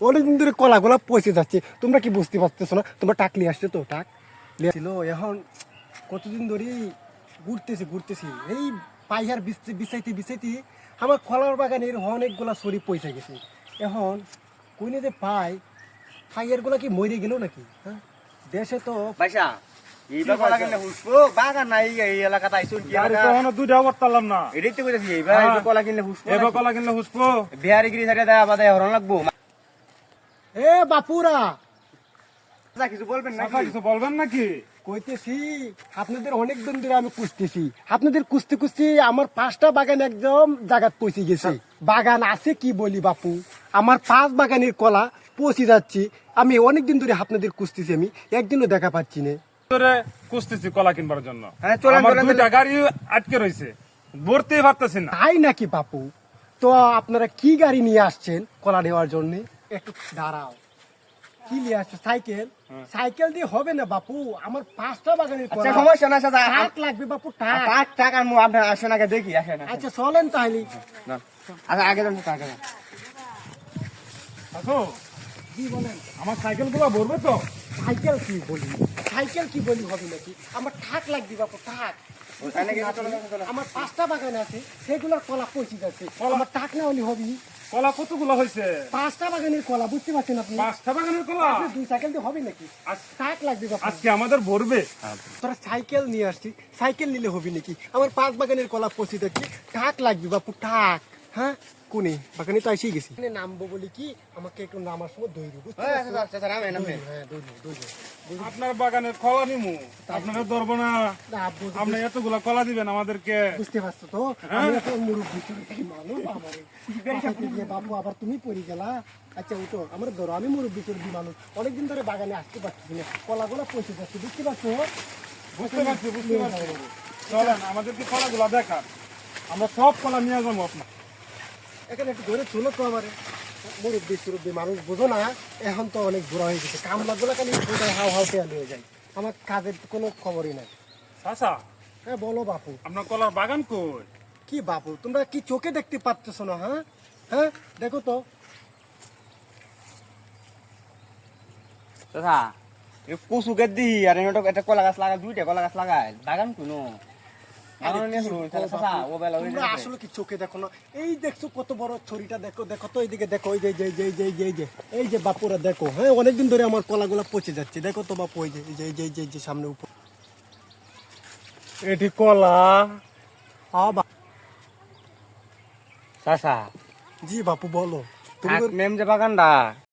অনেকদিন ধরে কলাগুলা পচে যাচ্ছে, তোমরা কি বুঝতে পারতেছো না? তোমরা টাক নিয়ে আসছো তো, টাক ছিল এখন কতদিন ধরেই ঘুরতেছি এই পাইহার বিছাইতে বিছাইতে আমার কলার বাগানের অনেকগুলা সরি পয়সা গেছে। এখন কোনে যে পাই ফাইয়ার গুলা কি মরে গেল নাকি? হ্যাঁ, দেশে তো পয়সা এইবার কলা কিনলে হুসবো বাগান নাই এই এলাকাতে আইছুন কি এলাকা কখনো দুইটা করতাম না। এটাই তো কইতাছি এইবার কলা কিনলে হুসবো এবার কলা কিনলে হুসবো বিহারিগিরি ছাড়া দেয়া বাদে হরণ লাগবো। এ বাপুরা আচ্ছা কিছু বলবেন না চাচা কিছু বলবেন নাকি? কইতেছি আপনাদের অনেক দিন ধরে আমি খুঁজতেছি, আপনাদের খুঁজতে খুঁজতে আমার 5টা বাগান একদম জায়গা পৌঁছে গেছে। বাগান আছে কি বলি বাপু, আমার 5 বাগানের কলা পৌঁছে যাচ্ছি। আমি অনেকদিন ধরে আপনাদের খুঁজতেছি, আমি একদিনও দেখা পাচ্ছি না। ধরে খুঁজতেছি কলা কিনবার জন্য। হ্যাঁ, চলেন, আমার চলেন, দুইটা গাড়ি আটকে রয়েছে, ভরতেই পারতেছি না। তাই নাকি বাপু? তো আপনারা কি গাড়ি নিয়ে আসছেন কলা নেওয়ার জন্য? একটু দাঁড়াও, কি নিয়ে আসছো? সাইকেল? সাইকেল দিয়ে হবে না বাপু, আমার 5টা বাগানের আচ্ছা কলা। সমস্যা না চাচা টাক লাগবে বাপু, টাক। টাক টাক আমি আপনার আসেন আগে দেখি আসেন আচ্ছা চলেন তাহলে। আচ্ছা আগে যান টাকা দেখো কি বলেন? আমার সাইকেল গুলা ভরবে তো? সাইকেল কি বলি, সাইকেল কি বলি হবে নাকি? আমার ঠাক লাগবে বাপু, ঠাক। আমার 5টা বাগান আছে, সেগুলোর কলা পৌঁছে যাচ্ছে, আমার টাক না হলে হবে? কলা কতগুলো হয়েছে? 5টা বাগানের কলা, বুঝতে পারছেন আপনি? 5টা বাগানের কলা। আপনি 2 সাইকেল দিয়ে হবে নাকি? টাক লাগবে বাপু। আজকে আমাদের ভরবে। তোরা সাইকেল নিয়ে আসছি, সাইকেল নিলে হবে নাকি? আমার 5 বাগানের কলা পৌঁছে যাচ্ছে, টাক লাগবে বাপু, টাক। হ্যাঁ, কোনে বাগানে তো এসেই গেছি। নামবো বলি কি আমাকে একটু নামার সময় দৌড়ি, বুঝতে পারছো? হ্যাঁ, দৌড়ি। আপনার বাগানের কলা নিমু, আপনারা ধরবো না। না, আব্বু আপনি এতগুলা কলা দিবেন আমাদেরকে? বুঝতে পারছো তো, আমি একটা মুরব্বী চরিত্রের মানুষ, বাবু আবার তুমি পড়ে গেলা। আচ্ছা উঠো, আমার ধরো, আমি মুরব্বী চরিত্রের মানুষ, অনেকদিন ধরে বাগানে আসতে পারছি না, কলাগুলো পৌঁছে যাচ্ছে, বুঝতে পারছো? বুঝতে পারছি। চলেন আমাদেরকে কলাগুলা দেখান, আমরা সব কলা নিয়ে যাবো আপনার। এখানে একটু ধরে চলো তো, আমার মুরব্বী মানুষ বোঝো না, এখন তো অনেক বুড়া হয়ে গেছে, কামলাগুলো খালি কোথায় হাও হাও খেয়াল হয়ে যায়, আমার কাজের কোনো খবরই নাই। চাচা হ্যাঁ বলো বাপু। আপনার কলার বাগান কই? কি বাপু, তোমরা কি চোখে দেখতে পাচ্ছ না? হ্যাঁ হ্যাঁ, দেখো তো। চাচা কচু গেট দি আর একটা কলা গাছ লাগা দুইটা কলা গাছ লাগায় বাগান কোনো তোমরা আসলে কি চোখে দেখো না? এই দেখছো কত বড় ছড়িটা, দেখো দেখো তো, এইদিকে দেখো, এই যে এই যে বাপুরা দেখো, হ্যাঁ অনেকদিন ধরে আমার কলাগুলা পচে যাচ্ছে, দেখো তো বাপু, এই যে সামনে উপর এটি কলা? চাচা জি বাপু বলো। মেম যে বাগানটা